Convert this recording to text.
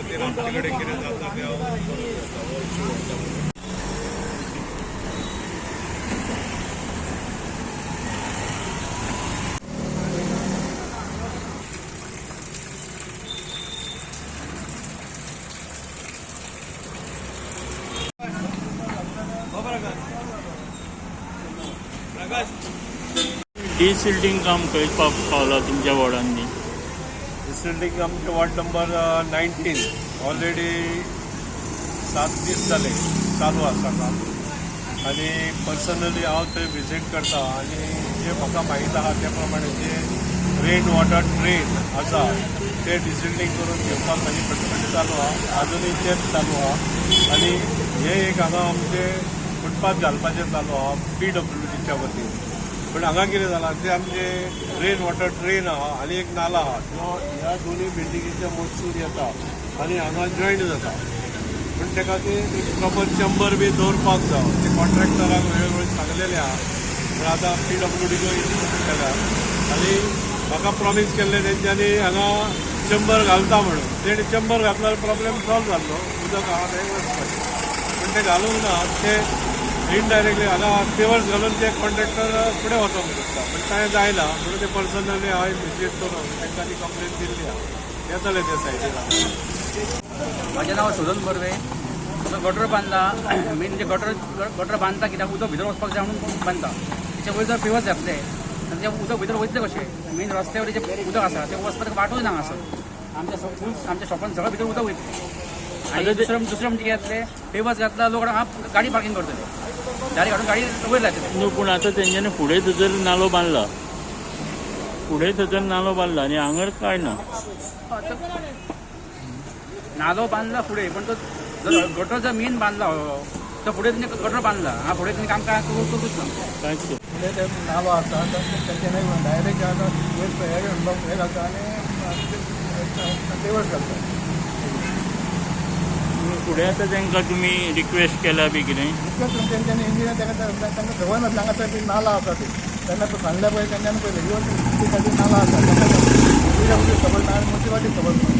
खातीर आमचे कडेन कितें जाता तें हांव करता, हो इश्यू व्हरता. डिसिल्टिंग काम खंय पावला तुमच्या वॉर्डांनी? डिसिल्टिंग आमच्या वॉर्ड नंबर 19 ऑलरेडी 7 दीस जाले चालू आसा काम. आनी पर्सनली हांव थंय विजीट करता आनी जे म्हाका माहीत आहा त्या प्रमाणे जे रेन वॉटर ट्रेन आसा ते डिसिल्टिंग करून घेवपाक म्हाजी कटकट चालू आहा. आजुनूय तेच चालू आहा. आनी हे एक हांगा आमचे फुटपाथ घालपाचें चालू आहा PWDच्या वतीन. पण हांगा कितें जालां ते आमचे रेन वॉटर ट्रेन आहा आनी एक नाला आहा जो ह्या दोनूय बिल्डिंगेच्या मजसूर येता आनी हांगा जॉयन जाता. पूण ते खातीर एक प्रॉपर चेंबर बी दवरपाक जाय. ते कॉन्ट्रॅक्टराक वेळोवेळी सांगलेलें आहा. पूण आतां PWDचो इश्यू केला आनी म्हाका प्रॉमीस केल्लें तेंच्यांनी हांगा चेंबर घालता म्हणून. तेणी चेंबर घातल्यार प्रॉब्लेम सॉल्व जाल्लो. उदक आहा तें वचपाचें. पूण ते घालूंक ना. ते इनडायरेक्टली हांगा पेवर्स घालून ते कॉन्ट्रॅक्टर फुडें वचोंक सोदता. पण कांय जायना म्हणून ते पर्सनली हांवें विजीट करून तांकां कंप्लेन दिल्ली आहा. येतले ते सायडीन. माझे नाव शोधन बर्वे. गटर बांधला मेन म्हणजे गटर बांधता कित्याक उदक भितर वचपाक जाय म्हणून बांधता. तेच्या वयर जर पेवर्स घातले आनी ते उदक भितर वयतले कशें? मेन रस्त्यावर जे उदक आसा ते वचपाक वाटूय ना हांगासर. आमच्या शॉपान सगळं भितर उदक वयतलें. आनी दुसरें म्हणजे कितें जातलें, पेवर्स घातला लोक गाडी पार्किंग करतले. गाडी काढून गाडी वयर लायतले. पूण आतां तेंच्यांनी फुडें थंयसर नालो बांदला. फुडें थंयसर नालो बांदला आनी हांगर कांय ना. नालो बांधला फुडें पण तो जर गटर जर मेन बांधला तो फुडें तेणी गटर बांधला. हा फुडें तेणी काम काय करूच ना. कांयच फुडें ते नालो आसा तेंच्यानी डायरेक्ट हे घालता आनी पेवर्स घालता. फुडें आतां तांकां तुमी रिक्वेस्ट केला बी कितें? तेंच्यांनी इंजिनियर तांकां खबर नासलें. हांगा ते नाला आसा ते तेन्ना तो सांगल्या पळय तेंच्यांनी पयलें इवन ती खातीर नाला आसा तेन्ना खबर ना. मुन्सिपाल्टी खबर ना.